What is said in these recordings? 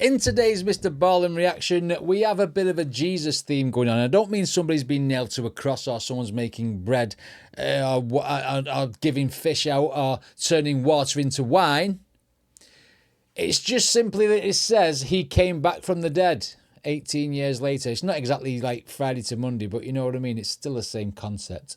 In today's Mr. Ballen reaction, we have a bit of a Jesus theme going on. I don't mean somebody's been nailed to a cross or someone's making bread or giving fish out or turning water into wine. It's just simply that it says he came back from the dead 18 years later. It's not exactly like Friday to Monday, but you know what I mean? It's still the same concept.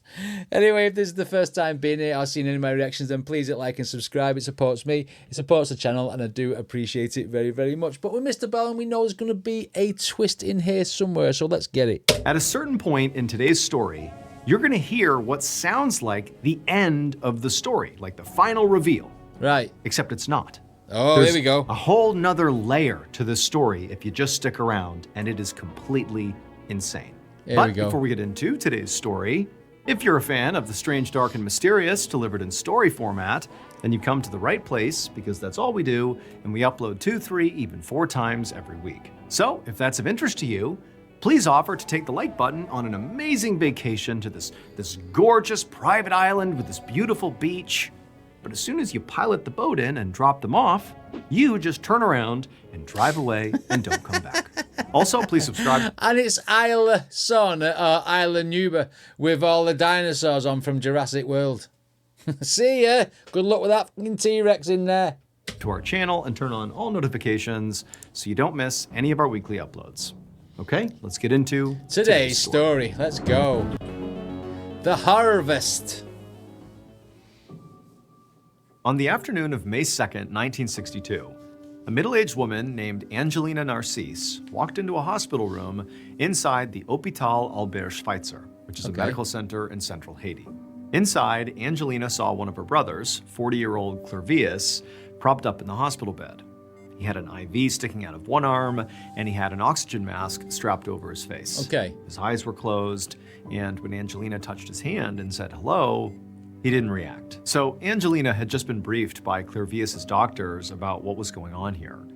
Anyway, if this is the first time being here or seeing any of my reactions, then please hit like and subscribe. It supports me, it supports the channel, and I do appreciate it very, very much. But with Mr. Ballen, we know there's going to be a twist in here somewhere, so let's get it. At a certain point in today's story, you're going to hear what sounds like the end of the story, like the final reveal. Right. Except it's not. Oh, There's here we go. a whole nother layer to this story if you just stick around, and it is completely insane. Here we go. Before we get into today's story, if you're a fan of the strange, dark, and mysterious delivered in story format, then you come to the right place, because that's all we do, and we upload 2, 3, even 4 times every week. So if that's of interest to you, please offer to take the like button on an amazing vacation to this gorgeous private island with this beautiful beach. But as soon as you pilot the boat in and drop them off, you just turn around and drive away and don't come back. Also, please subscribe. And it's Isla Sorna or Isla Nuba with all the dinosaurs on from Jurassic World. See ya. Good luck with that fucking T-Rex in there. To our channel and turn on all notifications so you don't miss any of our weekly uploads. Okay, let's get into Today's story. Let's go. The Harvest. On the afternoon of May 2nd, 1962, a middle-aged woman named Angelina Narcisse walked into a hospital room inside the Hôpital Albert Schweitzer, which is a medical center in central Haiti. Inside, Angelina saw one of her brothers, 40-year-old Clervius, propped up in the hospital bed. He had an IV sticking out of one arm, and he had an oxygen mask strapped over his face. His eyes were closed, and when Angelina touched his hand and said hello, he didn't react. So Angelina had just been briefed by Clervius's doctors about what was going on here.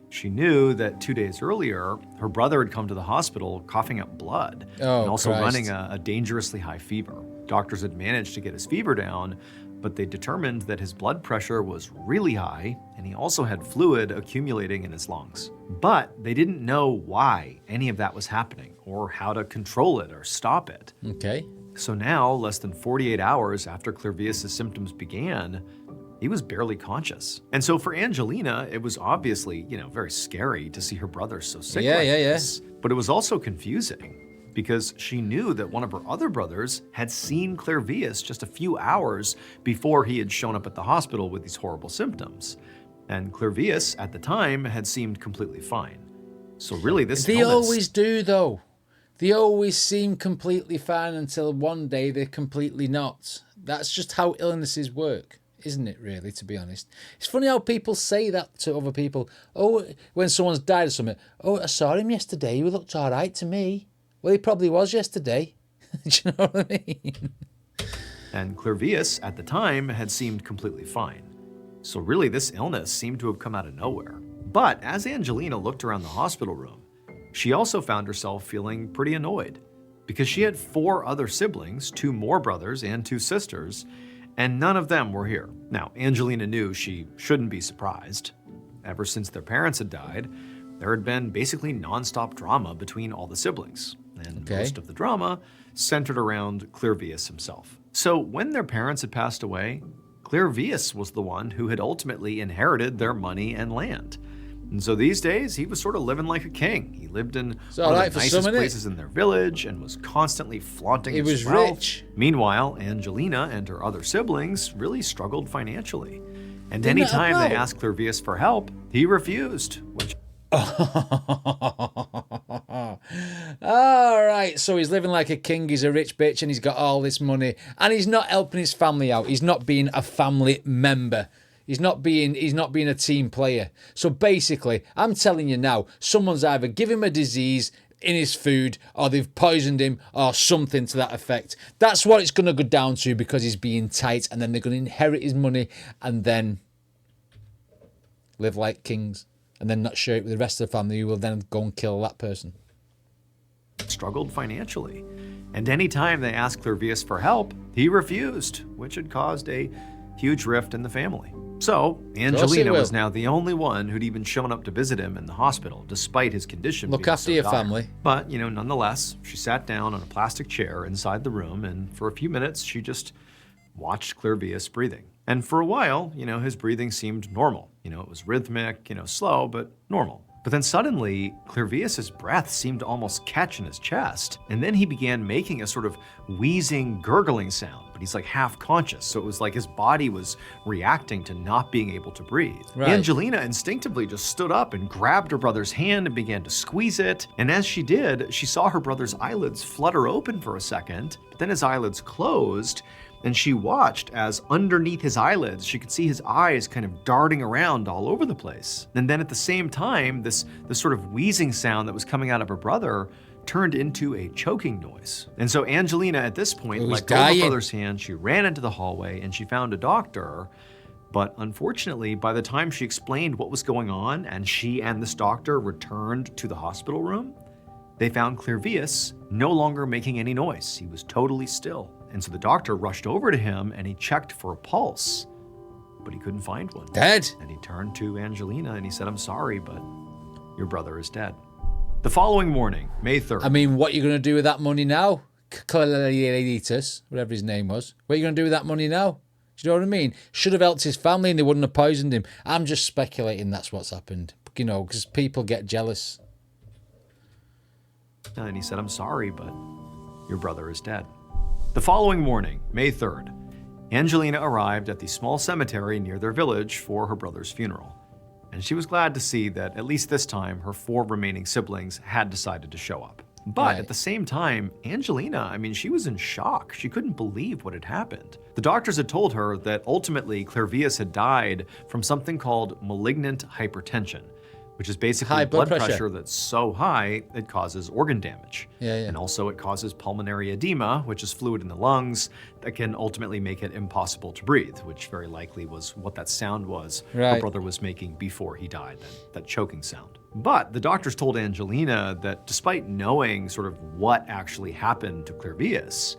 She knew that 2 days earlier, her brother had come to the hospital coughing up blood and also running a dangerously high fever. Doctors had managed to get his fever down, but they determined that his blood pressure was really high and he also had fluid accumulating in his lungs. But they didn't know why any of that was happening or how to control it or stop it. So now, less than 48 hours after Clervius's symptoms began, he was barely conscious. And so for Angelina, it was obviously, very scary to see her brother so sick like this. But it was also confusing because she knew that one of her other brothers had seen Clervius just a few hours before he had shown up at the hospital with these horrible symptoms. And Clervius, at the time, had seemed completely fine. So really, this illness... They always do, though. They always seem completely fine until one day they're completely not. That's just how illnesses work, isn't it, really, to be honest? It's funny how people say that to other people. Oh, when someone's died or something. Oh, I saw him yesterday. He looked all right to me. Well, he probably was yesterday. Do you know what I mean? And Clervius, at the time, had seemed completely fine. So really, this illness seemed to have come out of nowhere. But as Angelina looked around the hospital room, she also found herself feeling pretty annoyed because she had 4 other siblings, 2 more brothers and 2 sisters, and none of them were here. Now, Angelina knew she shouldn't be surprised. Ever since their parents had died, there had been basically nonstop drama between all the siblings, and most of the drama centered around Clervius himself. So when their parents had passed away, Clervius was the one who had ultimately inherited their money and land. And so these days, he was sort of living like a king. He lived in one of the nicest places in their village and was constantly flaunting his wealth. He was rich. Meanwhile, Angelina and her other siblings really struggled financially. And anytime they asked Clervius for help, he refused. All right, so he's living like a king, he's a rich bitch, and he's got all this money. And he's not helping his family out. He's not being a family member. He's not being a team player. So basically, I'm telling you now, someone's either given him a disease in his food or they've poisoned him or something to that effect. That's what it's going to go down to because he's being tight, and then they're going to inherit his money and then live like kings and then not share it with the rest of the family who will then go and kill that person. Struggled financially. And anytime they asked Clervius for help, he refused, which had caused a huge rift in the family. So, he Angelina will. was now the only one who'd even shown up to visit him in the hospital, despite his condition Look being after so your dire. family. But, nonetheless, she sat down on a plastic chair inside the room, and for a few minutes, she just watched Clervius breathing. And for a while, his breathing seemed normal. It was rhythmic, slow, but normal. But then suddenly, Clervius's breath seemed to almost catch in his chest. And then he began making a sort of wheezing, gurgling sound, but he's like half conscious. So it was like his body was reacting to not being able to breathe. Right. Angelina instinctively just stood up and grabbed her brother's hand and began to squeeze it. And as she did, she saw her brother's eyelids flutter open for a second, but then his eyelids closed. And she watched as underneath his eyelids, she could see his eyes kind of darting around all over the place. And then at the same time, this sort of wheezing sound that was coming out of her brother turned into a choking noise. And so Angelina at this point let go of her brother's hand, she ran into the hallway and she found a doctor. But unfortunately, by the time she explained what was going on and she and this doctor returned to the hospital room, they found Clervius no longer making any noise. He was totally still. And so the doctor rushed over to him and he checked for a pulse, but he couldn't find one. Dead. And he turned to Angelina and he said, "I'm sorry, but your brother is dead." The following morning, May 3rd. I mean, what are you going to do with that money now? Clelitis, whatever his name was. What are you going to do with that money now? Do you know what I mean? Should have helped his family and they wouldn't have poisoned him. I'm just speculating that's what's happened. Because people get jealous. And he said, "I'm sorry, but your brother is dead." The following morning, May 3rd, Angelina arrived at the small cemetery near their village for her brother's funeral. And she was glad to see that at least this time her 4 remaining siblings had decided to show up. But at the same time, Angelina, she was in shock. She couldn't believe what had happened. The doctors had told her that ultimately Clervius had died from something called malignant hypertension, which is basically high blood pressure that's so high it causes organ damage. Yeah. And also it causes pulmonary edema, which is fluid in the lungs that can ultimately make it impossible to breathe, which very likely was what that sound was her brother was making before he died, that choking sound. But the doctors told Angelina that despite knowing sort of what actually happened to Clervius,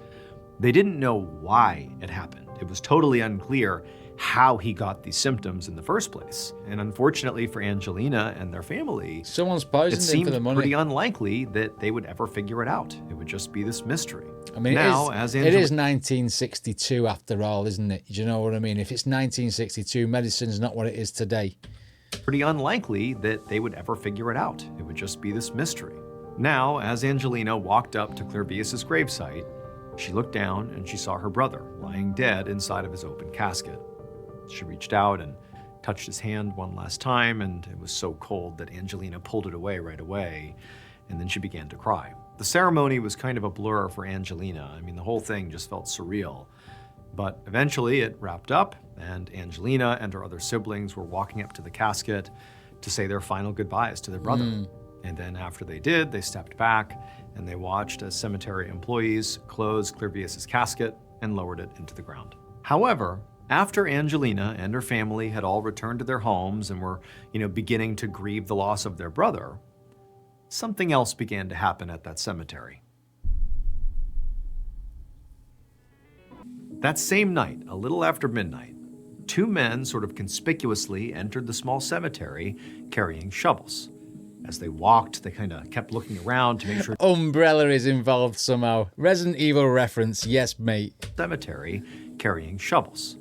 they didn't know why it happened. It was totally unclear how he got these symptoms in the first place. And unfortunately for Angelina and their family, someone's it poisoned him for the seemed money. pretty unlikely that they would ever figure it out. It would just be this mystery. Now, it is 1962 after all, isn't it? Do you know what I mean? If it's 1962, medicine's not what it is today. Pretty unlikely that they would ever figure it out. It would just be this mystery. Now, as Angelina walked up to Clervius's gravesite, she looked down and she saw her brother lying dead inside of his open casket. She reached out and touched his hand one last time, and it was so cold that Angelina pulled it away right away, and then she began to cry. The ceremony was kind of a blur for Angelina. The whole thing just felt surreal. But eventually it wrapped up, and Angelina and her other siblings were walking up to the casket to say their final goodbyes to their brother. And then after they did, they stepped back and they watched as cemetery employees closed Clervius's casket and lowered it into the ground. However, after Angelina and her family had all returned to their homes and were, beginning to grieve the loss of their brother, something else began to happen at that cemetery. That same night, a little after midnight, 2 men sort of conspicuously entered the small cemetery carrying shovels. As they walked, they kind of kept looking around to make sure Umbrella is involved somehow. Resident Evil reference, yes, mate. Cemetery carrying shovels.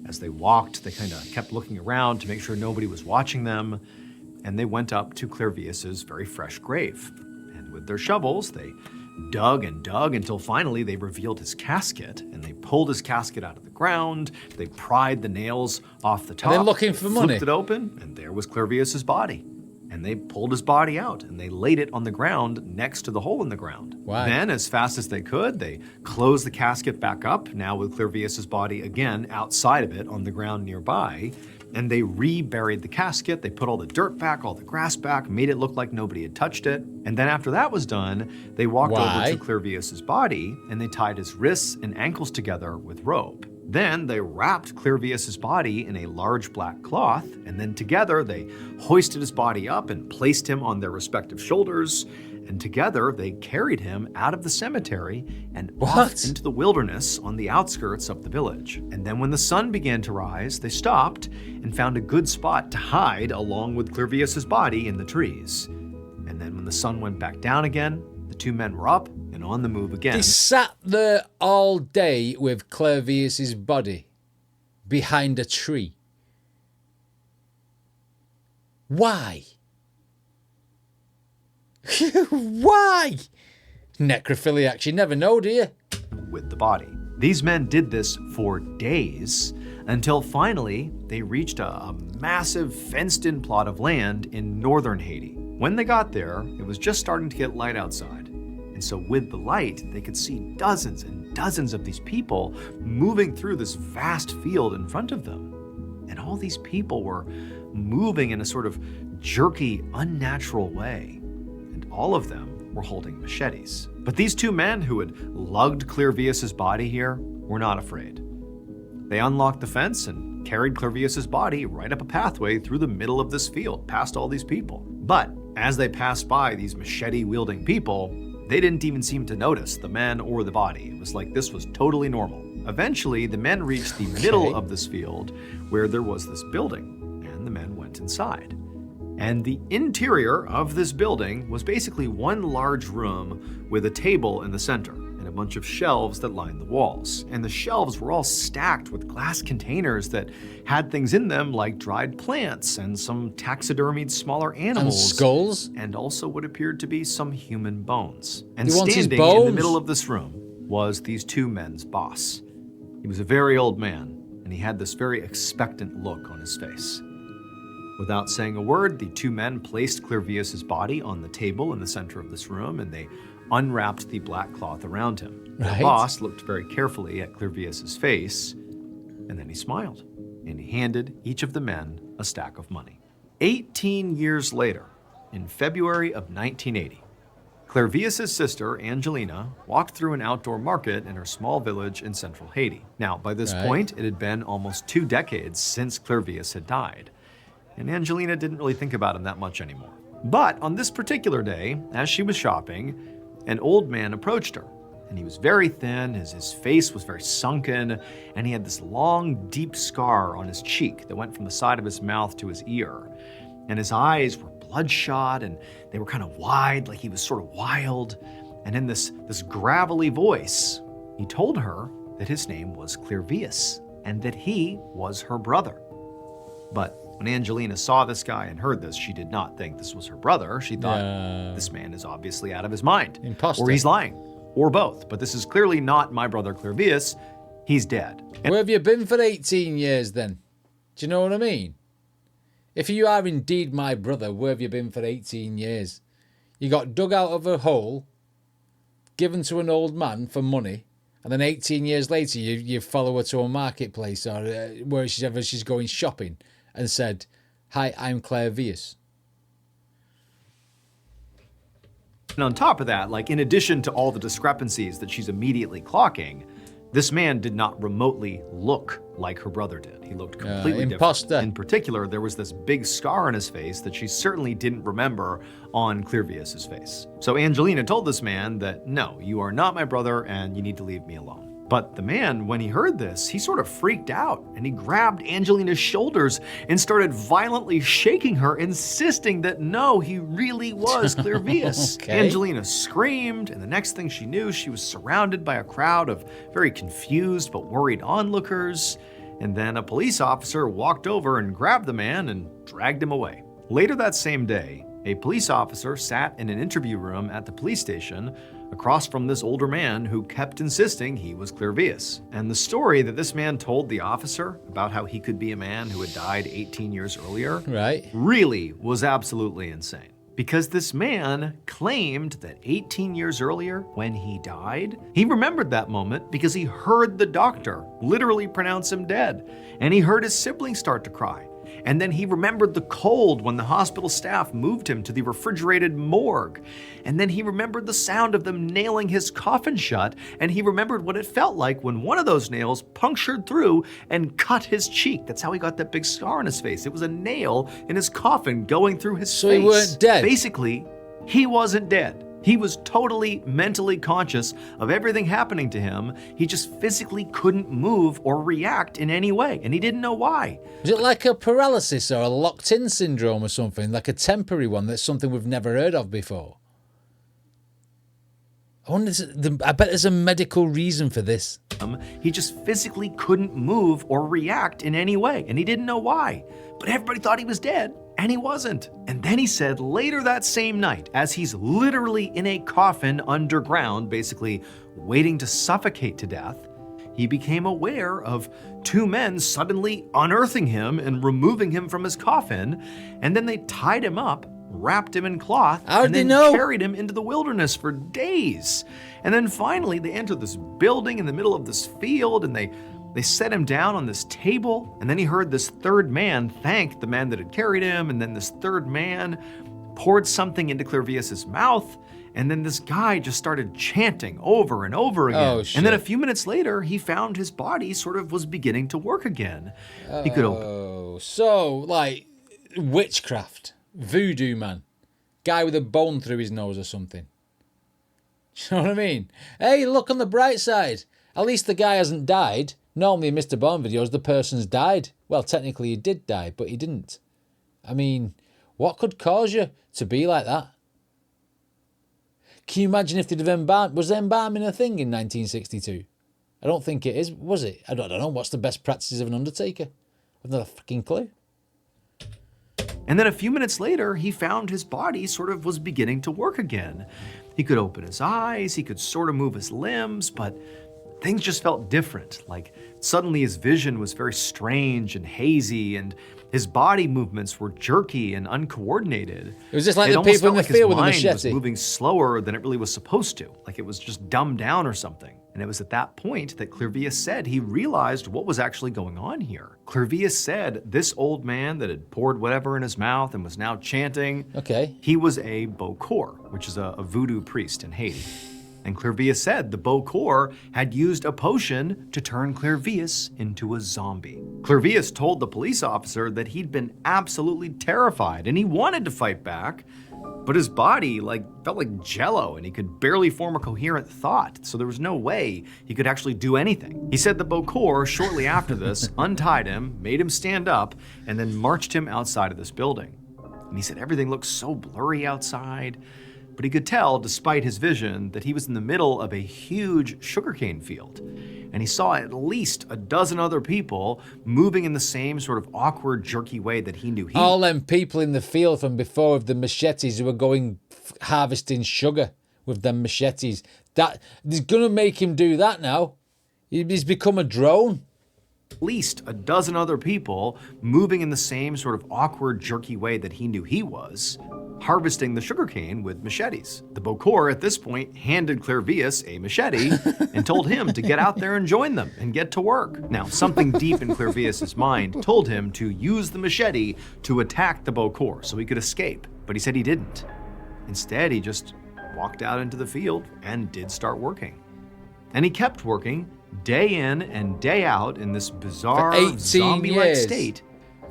As they walked, they kind of kept looking around to make sure nobody was watching them, and they went up to Clervius's very fresh grave. And with their shovels, they dug and dug until finally they revealed his casket, and they pulled his casket out of the ground. They pried the nails off the top. They're looking for money. Flipped it open, and there was Clervius's body. And they pulled his body out and they laid it on the ground next to the hole in the ground. Wow. Then, as fast as they could, they closed the casket back up, now with Clervius's body again outside of it on the ground nearby. And they reburied the casket. They put all the dirt back, all the grass back, made it look like nobody had touched it. And then after that was done, they walked over to Clervius's body and they tied his wrists and ankles together with rope. Then they wrapped Clervius's body in a large black cloth, and then together they hoisted his body up and placed him on their respective shoulders, And together, they carried him out of the cemetery and What? off into the wilderness on the outskirts of the village. And then when the sun began to rise, they stopped and found a good spot to hide along with Clervius's body in the trees. And then when the sun went back down again, the two men were up and on the move again. They sat there all day with Clervius's body behind a tree. Why? Why? Necrophiliacs, you never know, do you? With the body. These men did this for days until finally they reached a massive fenced-in plot of land in northern Haiti. When they got there, it was just starting to get light outside. And so with the light, they could see dozens and dozens of these people moving through this vast field in front of them. And all these people were moving in a sort of jerky, unnatural way. And all of them were holding machetes. But these two men who had lugged Clervius's body here were not afraid. They unlocked the fence and carried Clervius's body right up a pathway through the middle of this field, past all these people. But as they passed by these machete-wielding people, they didn't even seem to notice the men or the body. It was like this was totally normal. Eventually, the men reached the middle of this field where there was this building, and the men went inside. And the interior of this building was basically one large room with a table in the center and a bunch of shelves that lined the walls. And the shelves were all stacked with glass containers that had things in them like dried plants and some taxidermied smaller animals. And skulls. And also what appeared to be some human bones. And He wants his standing in the bones. middle of this room was these two men's boss. He was a very old man, and he had this very expectant look on his face. Without saying a word, the two men placed Clervius's body on the table in the center of this room, and they unwrapped the black cloth around him. The Right. boss looked very carefully at Clervius's face, and then he smiled, and he handed each of the men a stack of money. 18 years later, in February of 1980, Clervius's sister, Angelina, walked through an outdoor market in her small village in central Haiti. Now, by this Right. point, it had been almost 2 decades since Clervius had died, and Angelina didn't really think about him that much anymore. But on this particular day, as she was shopping, an old man approached her, and he was very thin, his face was very sunken, and he had this long, deep scar on his cheek that went from the side of his mouth to his ear. And his eyes were bloodshot, and they were kind of wide, like he was sort of wild. And in this gravelly voice, he told her that his name was Clervius, and that he was her brother. But when Angelina saw this guy and heard this, she did not think this was her brother. She thought, this man is obviously out of his mind. Imposter. Or he's lying, or both. But this is clearly not my brother Clervius. He's dead. And Where have you been for 18 years then? Do you know what I mean? If you are indeed my brother, where have you been for 18 years? You got dug out of a hole, given to an old man for money, and then 18 years later you follow her to a marketplace or wherever she's going shopping and said, "Hi, I'm Clervius." And on top of that, like in addition to all the discrepancies that she's immediately clocking, this man did not remotely look like her brother did. He looked completely imposter. different. In particular, there was this big scar on his face that she certainly didn't remember on Clervius's face. So Angelina told this man that, no, you are not my brother and you need to leave me alone. But the man, when he heard this, he sort of freaked out and he grabbed Angelina's shoulders and started violently shaking her, insisting that no, he really was Clervius. Okay. Angelina screamed, and the next thing she knew, she was surrounded by a crowd of very confused but worried onlookers. And then a police officer walked over and grabbed the man and dragged him away. Later that same day, a police officer sat in an interview room at the police station across from this older man who kept insisting he was Clervius. And the story that this man told the officer about how he could be a man who had died 18 years earlier Right. really was absolutely insane. Because this man claimed that 18 years earlier, when he died, he remembered that moment because he heard the doctor literally pronounce him dead, and he heard his siblings start to cry. And then he remembered the cold when the hospital staff moved him to the refrigerated morgue. And then he remembered the sound of them nailing his coffin shut, and he remembered what it felt like when one of those nails punctured through and cut his cheek. That's how he got that big scar on his face. It was a nail in his coffin going through his face. So he weren't dead? Basically, he wasn't dead. He was totally mentally conscious of everything happening to him. He just physically couldn't move or react in any way, and he didn't know why. Is it like a paralysis or a locked-in syndrome or something, like a temporary one that's something we've never heard of before? I bet there's a medical reason for this. He just physically couldn't move or react in any way, and he didn't know why. But everybody thought he was dead, and he wasn't. And then he said later that same night, as he's literally in a coffin underground, basically waiting to suffocate to death, he became aware of two men suddenly unearthing him and removing him from his coffin, and then they tied him up, wrapped him in cloth, and then carried him into the wilderness for days. And then finally they entered this building in the middle of this field, and they set him down on this table, and then he heard this third man thank the man that had carried him, and then this third man poured something into Clervius's mouth, and then this guy just started chanting over and over again. Oh, shit. And then a few minutes later, he found his body sort of was beginning to work again. He could open. Oh, so like witchcraft, voodoo man, guy with a bone through his nose or something. You know what I mean? Hey, look on the bright side. At least the guy hasn't died. Normally in Mr. Bone videos, the person's died. Well, technically he did die, but he didn't. I mean, what could cause you to be like that? Can you imagine if they'd have embalmed? Was embalming a thing in 1962? I don't think it is. Was it? I don't know. What's the best practices of an undertaker? I've not a fucking clue. And then a few minutes later, he found his body sort of was beginning to work again. He could open his eyes, he could sort of move his limbs, but things just felt different. Like suddenly his vision was very strange and hazy, and his body movements were jerky and uncoordinated. It was just like the people in the field with a machete. His mind was moving slower than it really was supposed to, like it was just dumbed down or something. And it was at that point that Clervius said he realized what was actually going on here. Clervius said this old man that had poured whatever in his mouth and was now chanting, he was a Bokor, which is a voodoo priest in Haiti. And Clervius said the Bokor had used a potion to turn Clervius into a zombie. Clervius told the police officer that he'd been absolutely terrified and he wanted to fight back, but his body felt like jello and he could barely form a coherent thought, so there was no way he could actually do anything. He said the Bokor, shortly after this, untied him, made him stand up, and then marched him outside of this building. And he said everything looked so blurry outside, but he could tell, despite his vision, that he was in the middle of a huge sugarcane field. And he saw at least a dozen other people moving in the same sort of awkward, jerky way that he knew he All them people in the field from before with the machetes who were going harvesting sugar with them machetes. That is going to make him do that now. He's become a drone. At least a dozen other people moving in the same sort of awkward, jerky way that he knew he was, harvesting the sugarcane with machetes. The Bokor at this point handed Clervius a machete and told him to get out there and join them and get to work. Now, something deep in Clervius's mind told him to use the machete to attack the Bokor so he could escape, but he said he didn't. Instead, he just walked out into the field and did start working. And he kept working day in and day out in this bizarre zombie-like state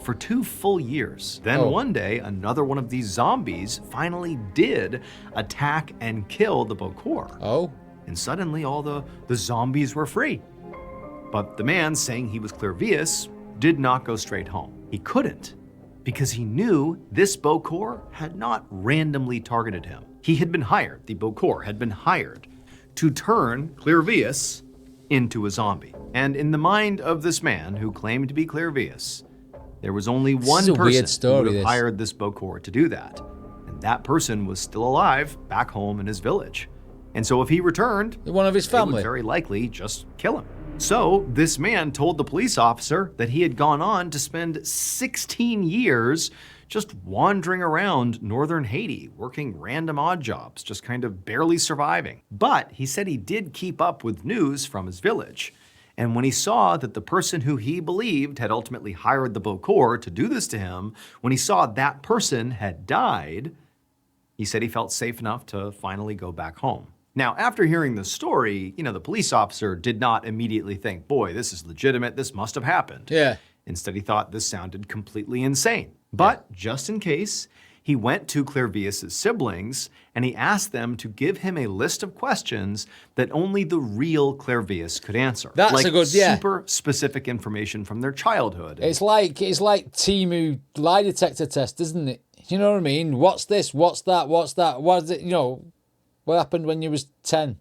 for 2 full years. Then one day, another one of these zombies finally did attack and kill the Bokor. And suddenly all the zombies were free. But the man saying he was Clervius did not go straight home. He couldn't, because he knew this Bokor had not randomly targeted him. He had been hired, the Bokor had been hired to turn Clervius into a zombie. And in the mind of this man who claimed to be Clervius, there was only one person who would have hired this Bokor to do that. And that person was still alive back home in his village. And so if he returned, one of his family would very likely just kill him. So this man told the police officer that he had gone on to spend 16 years just wandering around northern Haiti, working random odd jobs, just kind of barely surviving. But he said he did keep up with news from his village. And when he saw that the person who he believed had ultimately hired the Bokor to do this to him, when he saw that person had died, he said he felt safe enough to finally go back home. Now, after hearing the story, the police officer did not immediately think, boy, this is legitimate, this must have happened. Yeah. Instead, he thought this sounded completely insane. But just in case, he went to Clervius' siblings and he asked them to give him a list of questions that only the real Clervius could answer. That's like a good, yeah. super specific information from their childhood. It's like Timu lie detector test, isn't it? You know what I mean? What's this? What's that? What's that? What is it? You know, what happened when you was 10?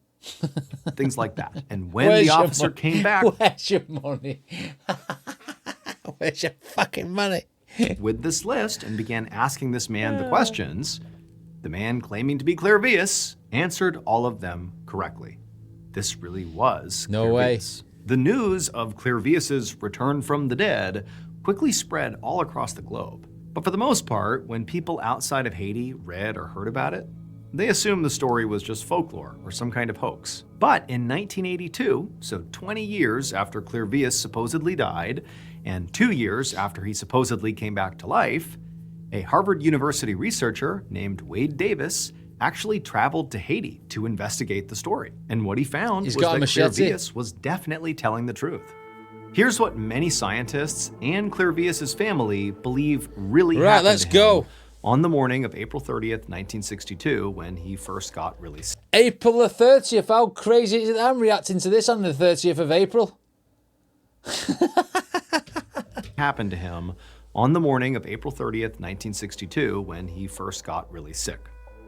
Things like that. And when the officer came back... Where's your money? Where's your fucking money? with this list and began asking this man the questions, the man claiming to be Clervius answered all of them correctly. This really was No Clervius. way. The news of Clervius's return from the dead quickly spread all across the globe. But for the most part, when people outside of Haiti read or heard about it, they assumed the story was just folklore or some kind of hoax. But in 1982, so 20 years after Clervius supposedly died, and 2 years after he supposedly came back to life, a Harvard University researcher named Wade Davis actually traveled to Haiti to investigate the story. And what he found was that Clervius was definitely telling the truth. Here's what many scientists and Clervius's family believe really happened to him on the morning of April 30th, 1962, when he first got really sick. April the 30th, how crazy is it? I'm reacting to this on the 30th of April. Happened to him on the morning of April 30th, 1962, when he first got really sick.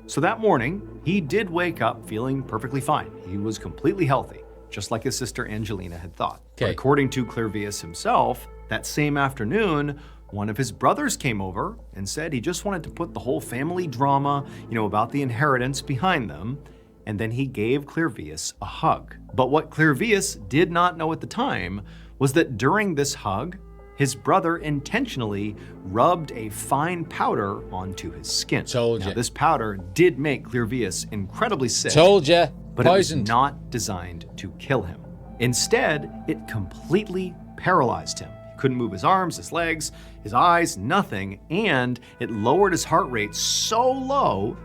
So that morning, he did wake up feeling perfectly fine. He was completely healthy, just like his sister Angelina had thought. But according to Clervius himself, that same afternoon, one of his brothers came over and said he just wanted to put the whole family drama, about the inheritance behind them, and then he gave Clervius a hug. But what Clervius did not know at the time was that during this hug, his brother intentionally rubbed a fine powder onto his skin. Told you. Now, this powder did make Clervius incredibly sick. Told you. But Poisoned. it was not designed to kill him. Instead, it completely paralyzed him. He couldn't move his arms, his legs, his eyes, nothing, and it lowered his heart rate so low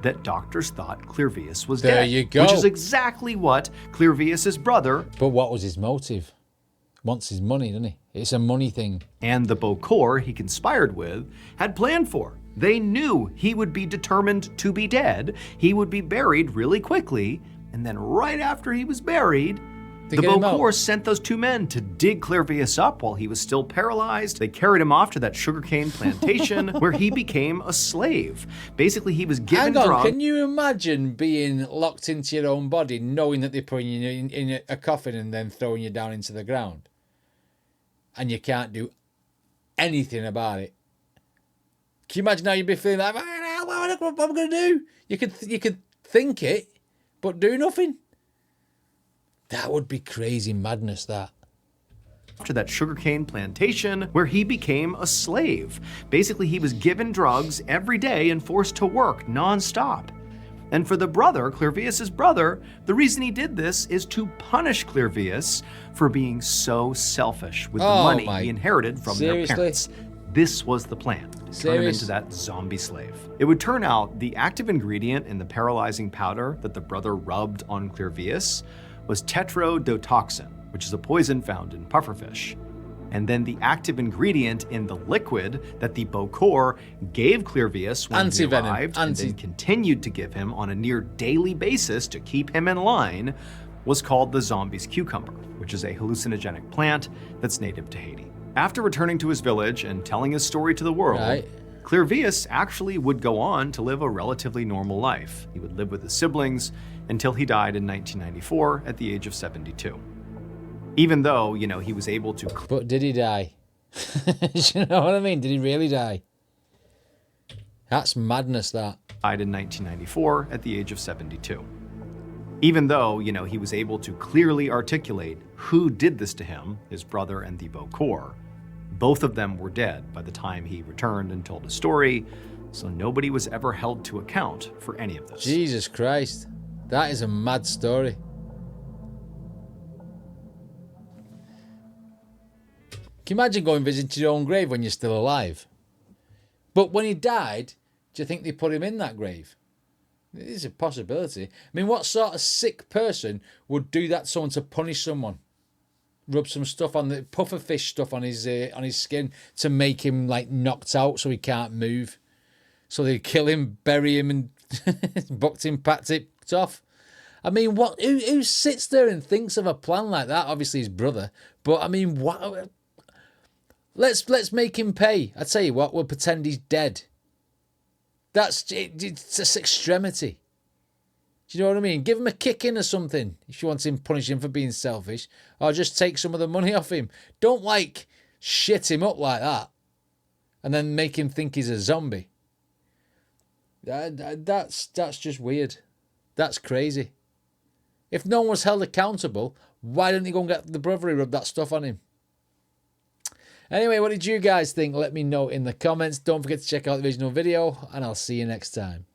that doctors thought Clervius was dead. There you go. Which is exactly what Clervius's brother... But what was his motive? Wants his money, doesn't he? It's a money thing. And the Beaucourt he conspired with had planned for. They knew he would be determined to be dead. He would be buried really quickly. And then right after he was buried, the Beaucourt sent those two men to dig Clervius up while he was still paralyzed. They carried him off to that sugarcane plantation where he became a slave. Basically, he was given drugs. Can you imagine being locked into your own body, knowing that they're putting you in a coffin and then throwing you down into the ground? And you can't do anything about it. Can you imagine how you'd be feeling like, what am I going to do? You could think it, but do nothing. That would be crazy madness, that. To that sugarcane plantation where he became a slave. Basically, he was given drugs every day and forced to work nonstop. And for the brother, Clervius's brother, the reason he did this is to punish Clervius for being so selfish with the money he inherited from their parents. This was the plan, to turn him into that zombie slave. It would turn out the active ingredient in the paralyzing powder that the brother rubbed on Clervius was tetrodotoxin, which is a poison found in pufferfish. And then the active ingredient in the liquid that the Beaucourt gave Clervius when he arrived and then continued to give him on a near daily basis to keep him in line was called the zombie's cucumber, which is a hallucinogenic plant that's native to Haiti. After returning to his village and telling his story to the world, Clervius actually would go on to live a relatively normal life. He would live with his siblings until he died in 1994 at the age of 72. Even though, he was able to... But did he die? You know what I mean? Did he really die? That's madness, that. Died in 1994 at the age of 72. Even though, he was able to clearly articulate who did this to him, his brother and the Beaucourt, both of them were dead by the time he returned and told his story, so nobody was ever held to account for any of this. Jesus Christ. That is a mad story. Can you imagine going visit your own grave when you're still alive? But when he died, do you think they put him in that grave? It is a possibility. I mean, what sort of sick person would do that to someone to punish someone? Rub some stuff on the pufferfish stuff on his skin to make him like knocked out so he can't move. So they kill him, bury him, and booked him, packed it off. I mean, what? Who sits there and thinks of a plan like that? Obviously his brother, but I mean, what? Let's make him pay. I tell you what, we'll pretend he's dead. That's it. It's just extremity. Do you know what I mean? Give him a kick in or something if you want him, punish him for being selfish, or just take some of the money off him. Don't like shit him up like that, and then make him think he's a zombie. That's just weird. That's crazy. If no one was held accountable, why didn't he go and get the brother who rubbed that stuff on him? Anyway, what did you guys think? Let me know in the comments. Don't forget to check out the original video, and I'll see you next time.